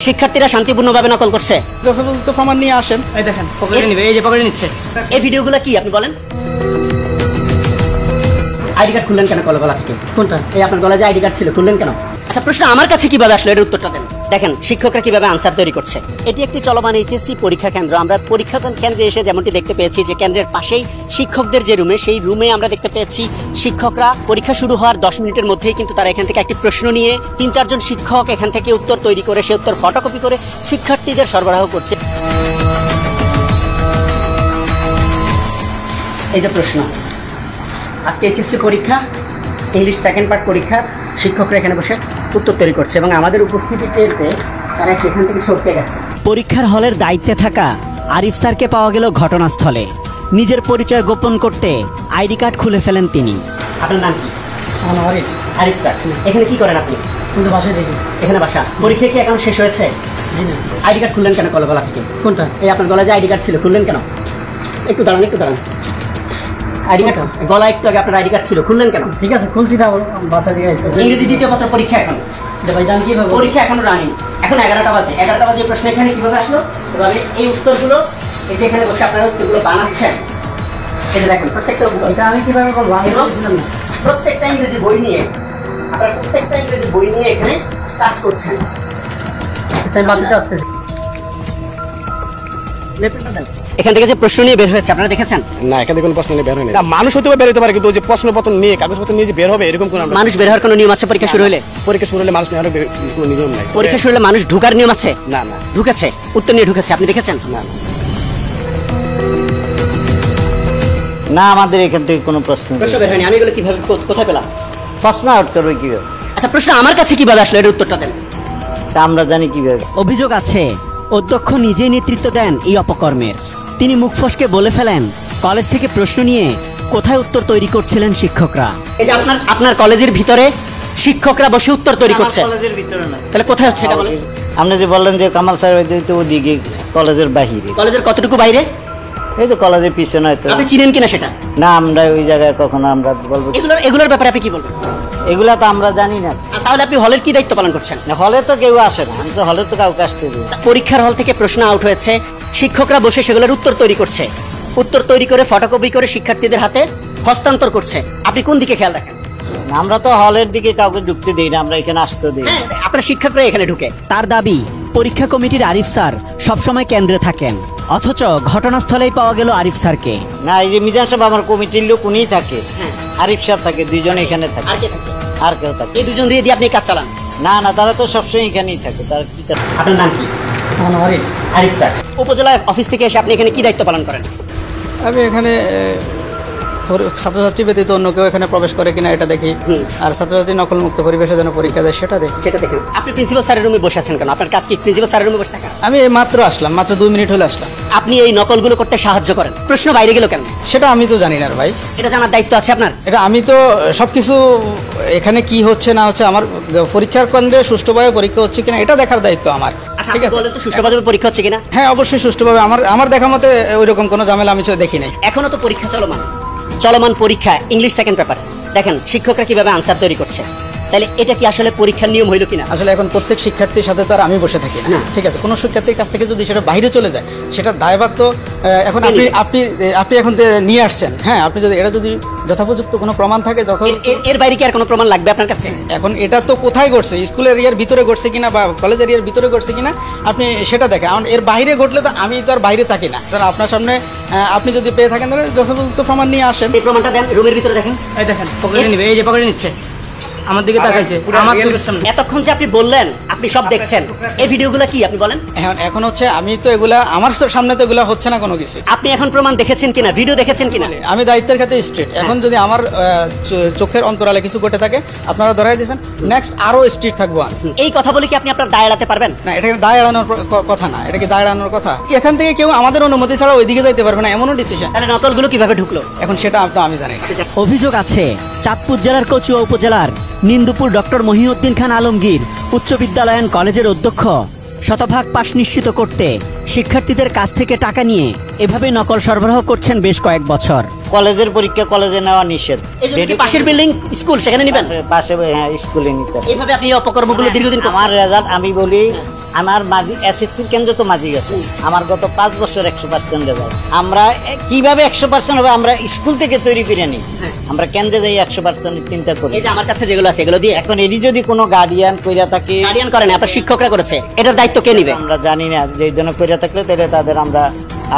শিক্ষার্থীরা শান্তিপূর্ণভাবে নকল করছে। যথাযথ প্রমাণ নিয়ে আসেন। এই দেখেন পকেটে নিবে, এই যে পকেটে নিচ্ছে। এই ভিডিওগুলো কি আপনি বলেন? আইডি কার্ড খুললেন কেন গলা থেকে? কোনটা? এই আপনার গলায় যে আইডি কার্ড ছিল খুললেন কেন? আচ্ছা, প্রশ্ন আমার কাছে কিভাবে আসলো, এর উত্তরটা দেন। দেখেন শিক্ষকরা কিভাবে আনসার তৈরি করছে। এটি একটি চলমান এইচএসসি পরীক্ষা কেন্দ্র। আমরা পরীক্ষা কেন্দ্রে এসে যেমনটি দেখতে পেয়েছি যে কেন্দ্রের পাশেই শিক্ষকদের যে রুমে, সেই রুমে আমরা দেখতে পেয়েছি শিক্ষকরা পরীক্ষা শুরু হওয়ার 10 মিনিটের মধ্যেই কিন্তু তারা এখান থেকে একটি প্রশ্ন নিয়ে 3-4 জন শিক্ষক এখান থেকে উত্তর তৈরি করে সে উত্তর ফটোকপি করে শিক্ষার্থীদের সরবরাহ করছে। এই যে প্রশ্ন, আজকে এইচএসসি পরীক্ষা, ইংলিশ সেকেন্ড পার্ট পরীক্ষা, শিক্ষকরা এখানে বসে উত্তর তৈরি করছে এবং আমাদের উপস্থিতি টেরতে তারা সেখান থেকে সরতে গেছে। পরীক্ষার হলের দায়িত্বে থাকা আরিফ স্যারকে পাওয়া গেল ঘটনাস্থলে। নিজের পরিচয় গোপন করতে আইডি কার্ড খুলে ফেলেন তিনি। আপনার নাম কি? আরিফ। আরিফ স্যার, এখানে কি করেন আপনি? কিন্তু বাসায় দেখি। এখানে বাসা? পরীক্ষা কি এখন শেষ হয়েছে? জি না। আইডি কার্ড খুললেন কেন গলা থেকে? কোনটা? এই আপনার গলায় যে আইডি কার্ড ছিল খুললেন কেন? একটু দাঁড়ান, একটু দাঁড়ান। আইডি কার্ড গলা একটু আগে আপনার আইডি কার্ড ছিল, খুললেন কেন? ঠিক আছে, খুলছি না, বাসা দিয়ে আইছে। ইংরেজি দ্বিতীয় পত্র পরীক্ষা এখন। ভাই জান কিভাবে? পরীক্ষা এখনো রানিং, এখন 11টা বাজে। 11টা বাজে প্রশ্ন এখানে কিভাবে আসলো? এভাবে এই উত্তরগুলো এই যে এখানে বসে আপনারা উত্তরগুলো বানাচ্ছেন। এই যে দেখেন প্রত্যেকটা এটা আমি কিভাবে করবো? আমি বুঝলাম না। প্রত্যেকটা ইংরেজি বই নিয়ে আপনারা প্রত্যেকটা ইংরেজি বই নিয়ে এখানে কাজ করছেন। আচ্ছা, আমি বাসাতে আসতেছি। এখান থেকে যে প্রশ্ন নিয়ে বের হয়েছে আপনারা দেখেছেন? না, এখান থেকে কোনো প্রশ্ন নিয়ে বের হয়নি। না, মানুষ হতে বের হতে পারে, কিন্তু ওই যে প্রশ্নপত্র নিয়ে কাগজপত্র নিয়ে যে বের হবে এরকম কোনো মানুষ বের হওয়ার কোনো নিয়ম আছে পরীক্ষা শুরু হলে? পরীক্ষা শুরু হলে মানুষ নেওয়ার কোনো নিয়ম নাই। পরীক্ষা শুরু হলে মানুষ ঢুকার নিয়ম আছে? না না, ঢুকেছে, উত্তর নিয়ে ঢুকেছে, আপনি দেখেছেন? না না। না, আমাদের এখান থেকে কোনো প্রশ্ন প্রশ্ন বের হয়নি। আমি এগুলো কিভাবে কোথায় পেলাম? প্রশ্ন আউট করবে কিভাবে? আচ্ছা, প্রশ্ন আমার কাছে কিভাবে আসলো, এর উত্তরটা দেন। তা আমরা জানি কিভাবে? অভিযোগ আছে অধ্যক্ষ নিজেই নেতৃত্ব দেন এই অপকর্মের। তিনি মুখ ফসকে বলে ফেলেন কলেজ থেকে প্রশ্ন নিয়ে কোথায় উত্তর তৈরি করছিলেন শিক্ষকরা। এই যে আপনার কলেজের ভিতরে শিক্ষকরা বসে উত্তর তৈরি করছে। কলেজের ভিতরে না, তাহলে কোথায় হচ্ছে এটা বলেন? আপনি যে বললেন যে কামাল স্যার হয়তো ওদিকে কলেজের বাহিরে। কলেজের কতটুকু বাইরে? এই তো কলেজের পিছনে হয়তো। আপনি চিনেন কিনা সেটা? না, আমরা ওই জায়গায় কখনো আমরা বলবো এগুলোর ব্যাপারে আপনি কি বলবেন? এগুলা তো আমরা জানি না। তাহলে আপনি হলের কি দায়িত্ব পালন করছেন? হলে তো কেউ আসে না, আমি তো হলে তো কাউকে আসতে দিই না। পরীক্ষার হল থেকে প্রশ্ন আউট হয়েছে, শিক্ষকরা বসে সেগুলোর উত্তর তৈরি করছে। উত্তর তৈরি করে ফটোকপি করে শিক্ষার্থীদের হাতে হস্তান্তর করছে। আপনি কোন দিকে খেয়াল রাখেন? আমরা তো হলের দিকে কাউকে ঢুকতে দিই না, আমরা এখানে আসতে দিই না। আপনার শিক্ষকরা এখানে ঢুকে। তার দাবি পরীক্ষা কমিটির আরিফ স্যার সবসময় কেন্দ্রে থাকেন, অথচ ঘটনাস্থলেই পাওয়া গেল আরিফ স্যারকে। না, এই যে মিজান সাহেব আমার কমিটির লোক, উনিই থাকে। আরিফ সাহেব থাকে, দুইজন এখানে থাকে। আর কেউ থাকে? এই দুজন দিয়ে আপনি কাজ চালান? না না, তারা তো সবসময় এখানেই থাকে। তারা কি করে? আপনার নাম কি? আরিফ। আরিফ স্যার, উপজেলা অফিস থেকে এসে আপনি এখানে কি দায়িত্ব পালন করেন? আমি এখানে ছাত্রছাত্রী ব্যতীত অন্য কেউ এখানে প্রবেশ করে কিনা এটা দেখি, আর ছাত্রছাত্রী নকল মুক্ত পরিবেশে যেন পরীক্ষা দেয় সেটা দেখি। সেটা দেখেন। আপনি প্রিন্সিপাল স্যারের রুমে বসে আছেন কেন? আপনার কাজ কি প্রিন্সিপাল স্যারের রুমে বসে থাকা? আমি মাত্র আসলাম, মাত্র 2 মিনিট হলে আসলাম। আপনি এই নকলগুলো করতে সাহায্য করেন, প্রশ্ন বাইরে গেল কেন? সেটা আমি তো জানি না ভাই। এটা জানার দায়িত্ব আছে আপনার? এটা আমি তো সবকিছু এখানে কি হচ্ছে না হচ্ছে আমার পরীক্ষার কেন্দ্রে সুষ্ঠুভাবে পরীক্ষা হচ্ছে কিনা এটা দেখার দায়িত্ব আমার। ঠিক আছে, বলেন তো সুষ্ঠুভাবে পরীক্ষা হচ্ছে কিনা? হ্যাঁ, অবশ্যই সুষ্ঠুভাবে। আমার দেখা মতে ওইরকম কোনো ঝামেলা আমি দেখি নাই। এখনো তো পরীক্ষা চলমান পরীক্ষা, ইংলিশ সেকেন্ড পেপার। দেখেন শিক্ষকরা কিভাবে আনসার তৈরি করছে। তাহলে এটা কি আসলে পরীক্ষার নিয়ম হইল কিনা? আসলে এখন প্রত্যেক শিক্ষার্থীর সাথে তো আর আমি বসে থাকি না, ঠিক আছে? কোনো শিক্ষার্থীর কাছ থেকে যদি সেটা বাইরে চলে যায় সেটা দায়ভার তো এখন আপনি এখন নিয়ে আসছেন। হ্যাঁ, আপনি যদি এটা যদি যথোপযুক্ত কোনো প্রমাণ থাকে, এর বাইরে কি আর কোনো প্রমাণ লাগবে আপনার কাছে? এখন এটা তো কোথায় ঘটছে, স্কুল এরিয়ার ভিতরে ঘটছে কিনা বা কলেজ এরিয়ার ভিতরে ঘটছে কিনা আপনি সেটা দেখেন। কারণ এর বাইরে ঘটলে তো আমি তো আর বাইরে থাকি না। কারণ আপনার সামনে আপনি যদি পেয়ে থাকেন তাহলে যথোপযুক্ত প্রমাণ নিয়ে আসেন। এই প্রমাণটা দেন, রুমের ভিতরে দেখেন। এই দেখেন পকেটে নিবে, এই যে পকেটে নিচ্ছে, আমার দিকে তাকাইছে আমার চোখের সামনে। এতক্ষণ যে আপনি বললেন আপনি সব দেখছেন, এই ভিডিওগুলো কি আপনি বলেন? এখন হচ্ছে আমি তো এগুলা আমার সামনে তো এগুলা হচ্ছে না কোনো কিছু। আপনি এখন প্রমাণ দেখেছেন কিনা, ভিডিও দেখেছেন কিনা? আমি দায়িত্বের ক্ষেত্রে স্ট্রিট। এখন যদি আমার চোখের অন্তরালে কিছু ঘটে থাকে আপনারা ধরাই দিয়েছেন, নেক্সট আরো স্ট্রিট থাকবো আমি। এই কথা বলে কি আপনি আপনার দায় এড়াতে পারবেন? না, এটা দায় এড়ানোর কথা না। এটা কি দায় এড়ানোর কথা? এখান থেকে কেউ আমাদের অনুমতি ছাড়া ওইদিকে যাইতে পারবে না, এমনও ডিসিশন। তাহলে নকলগুলো কিভাবে ঢুকলো এখন সেটা তো আমি জানি না। অভিযোগ আছে চাঁদপুর জেলার কচুয়া উপজেলার নিন্দুপুর ডক্টর মহিউদ্দিন খান আলমগীর উচ্চ বিদ্যালয় কলেজের অধ্যক্ষ শতভাগ পাস নিশ্চিত করতে শিক্ষার্থীদের কাছ থেকে টাকা নিয়ে এভাবে নকল সরবরাহ করছেন বেশ কয়েক বছর। কলেজের পরীক্ষা কলেজে নেওয়া নিষেধ। পাশের বিল্ডিং স্কুল, সেখানে নেবেন? পাশে, হ্যাঁ, স্কুলে নিতে। এইভাবে আপনি অপকর্মগুলো দীর্ঘদিন আমার রেজাল্ট আমি বলি আমার মাঝি এসএসসির কেন্দ্র তো মাঝি গেছে, আমার গত 5 বছর 100% রেজাল্ট। আমরা কিভাবে 100% হবে, আমরা স্কুল থেকে তৈরি করে নিই, আমরা কেন্দ্রে যাই 100% চিন্তা করি। এই যে আমার কাছে যেগুলো আছে এগুলো দিয়ে এখন এটি যদি কোনো গার্ডিয়ান কইরা থাকে, গার্ডিয়ান করে না, আপনার শিক্ষকরা করেছে, এটার দায়িত্ব কে নিবে? আমরা জানি না, যে জন্য কইরা থাকলে তাহলে তাদের আমরা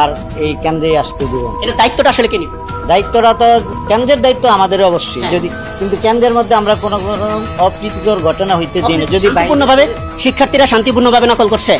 আর এই কেন্দ্রে আসতে দিব না। এটার দায়িত্বটা আসলে কে নিবে? দায়িত্বটা তো কেন্দ্রের দায়িত্ব আমাদের অবশ্যই, যদি কিন্তু কেন্দ্রের মধ্যে আমরা কোনো অপ্রীতিকর ঘটনা হইতে দিই না। যদি শান্তিপূর্ণভাবে শিক্ষার্থীরা শান্তিপূর্ণভাবে নকল করছে,